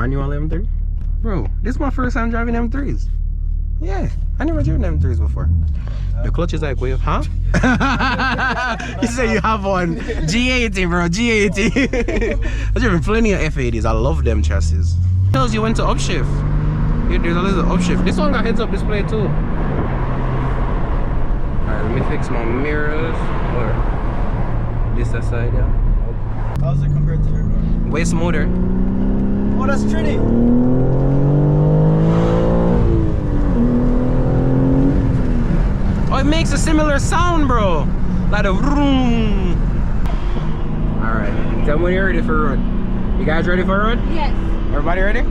Manual M3? Bro, this is my first time driving M3s. Yeah, I never driven M3s before. The clutch is like wave, huh? You say you have one. G80, bro, G80. I've driven plenty of F80s. I love them chassis. Tells you went to upshift. Yeah, there's a little upshift. This one got heads up display too. Alright, let me fix my mirrors. Or this aside, yeah. How's it compared to your car? Way smoother. Oh, that's Trini. Oh, it makes a similar sound, bro. Like a vroom. Alright, tell me when you're ready for a run. You guys ready for a run? Yes. Everybody ready?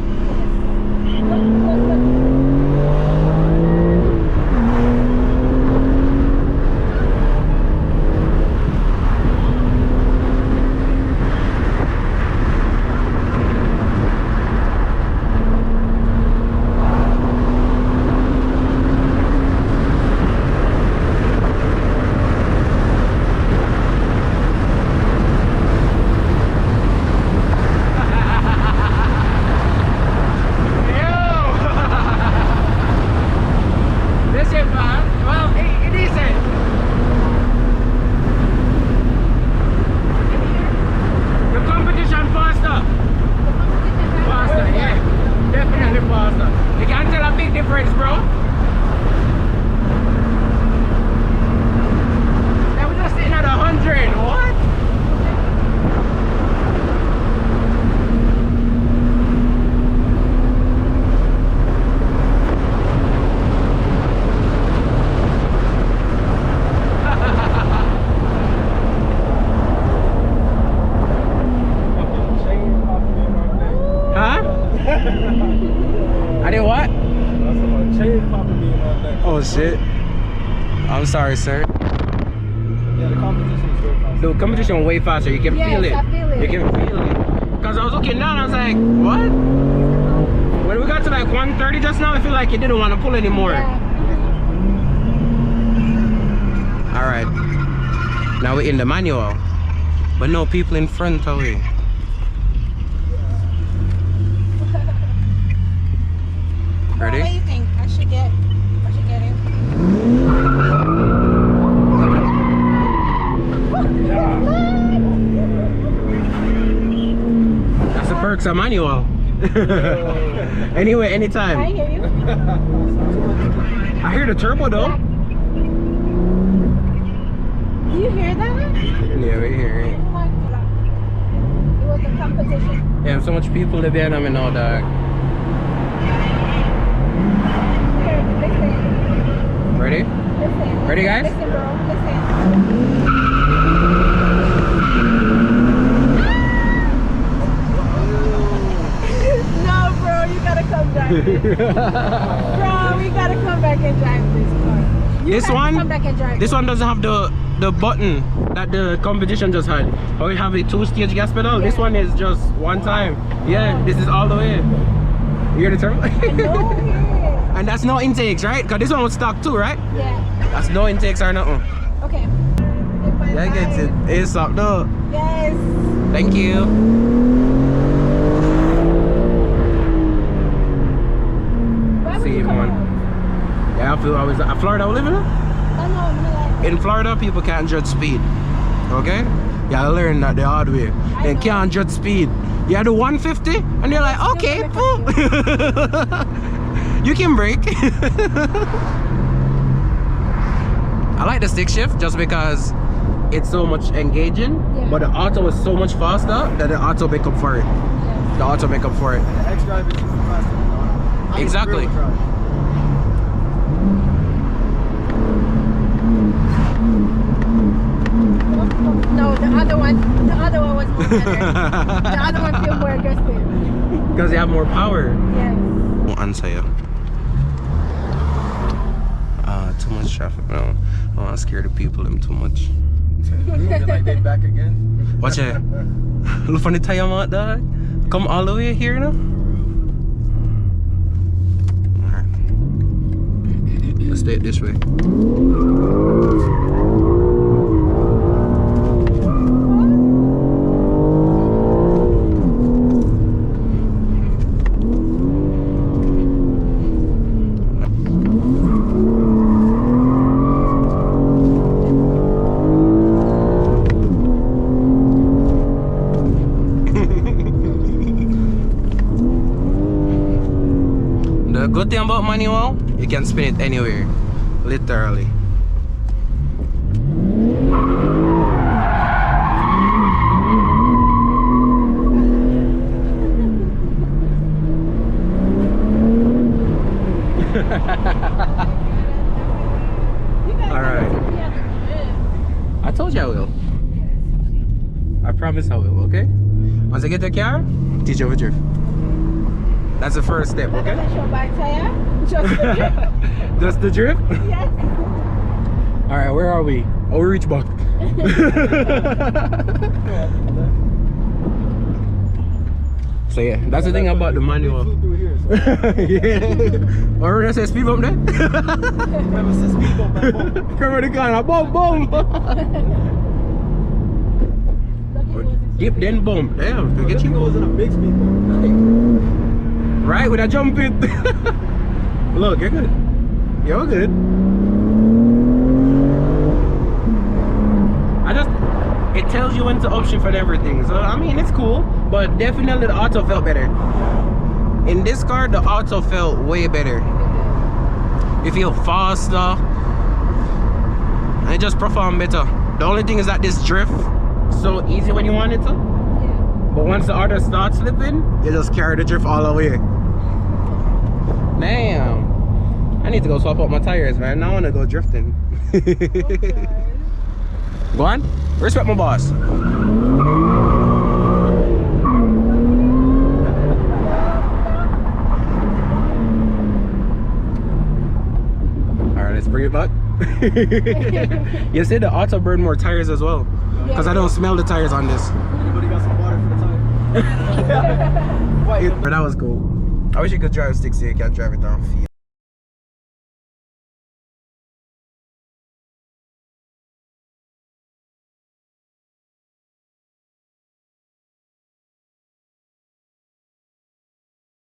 I did what? Chain popping me in my neck. Oh shit. I'm sorry, sir. Yeah, the competition is very fast. The competition way faster. You can feel it. I feel it. You can feel it. Cause I was looking down, I was like, what? When we got to like 130 just now, I feel like you didn't want to pull anymore. Yeah. Alright. Now we're in the manual. But no people in front of we. Ready? What do you think? I should get it. That's the perks of manual. Anyway, anytime. I hear you. I hear the turbo though. Do you hear that? Yeah, we hear it. Oh my God. It was a competition. Yeah, so much people there behind me now, dog. Here, listen. Ready? Listen. Ready, guys? Listen, bro. Listen. No, bro. You gotta come drive this. Bro, we gotta come back and drive this car. Come back and drive This one doesn't have the button that the competition just had. Or we have a 2-stage gas pedal. This one is just one time. Yeah, this is all the way. You hear the turbo? No, And that's no intakes, right? Because this one was stock too, right? yeah. That's no intakes or nothing. Okay. Yeah, I get it. It's up though. Yes. Thank you. Why would See you you, come man. home? Yeah, I feel I was at Florida. I live in it. Oh, no, In Florida, people can't judge speed. Okay? You gotta learn that the hard way. They can't judge speed. You do 150 and they're like, okay, cool. You can brake. I like the stick shift just because it's so much engaging, Yeah. but the auto is so much faster that the auto make up for it. Yes. The auto make up for it. The X-Drive is super fast. I'm Exactly. real drive. No, the other one was more better. The other one feels more aggressive. Because they have more power. Yes. Won't answer you. Too much traffic now. I don't want to scare the people them too much. They're like, they back again. Watch it. Look on the tire mat, dog. Come all the way here now. Alright. Let's stay it this way. The good thing about manual, you can spin it anywhere, literally. Alright. I told you I will. I promise I will, okay? Once I get the car, teach you how to drift. That's the first step, okay? Just the drift? Just the drift? Yes. Alright, where are we? Oh, we reach back. So yeah, that's the thing about the manual. Yeah. Or when I say speed bump there? Remember the speed bump and bump. Remember the car, boom, boom. Dip then bump. Damn, to get This you. was in a big speed bump. Right, with a jump it. Look, you're good. You're good. It tells you when to option for everything. So, I mean, it's cool. But definitely the auto felt better. In this car, the auto felt way better. You feel faster. And it just performed better. The only thing is that this drift so easy when you want it to. But once the auto starts slipping, you just carry the drift all the way. Damn. I need to go swap out my tires, man. Now I want to go drifting. Go on. Respect my boss. Alright, let's bring it back. You said the auto burn more tires as well. Because I don't smell the tires on this. Anybody got some water for the tire? But that was cool. I wish you could drive stick so you can drive it down field.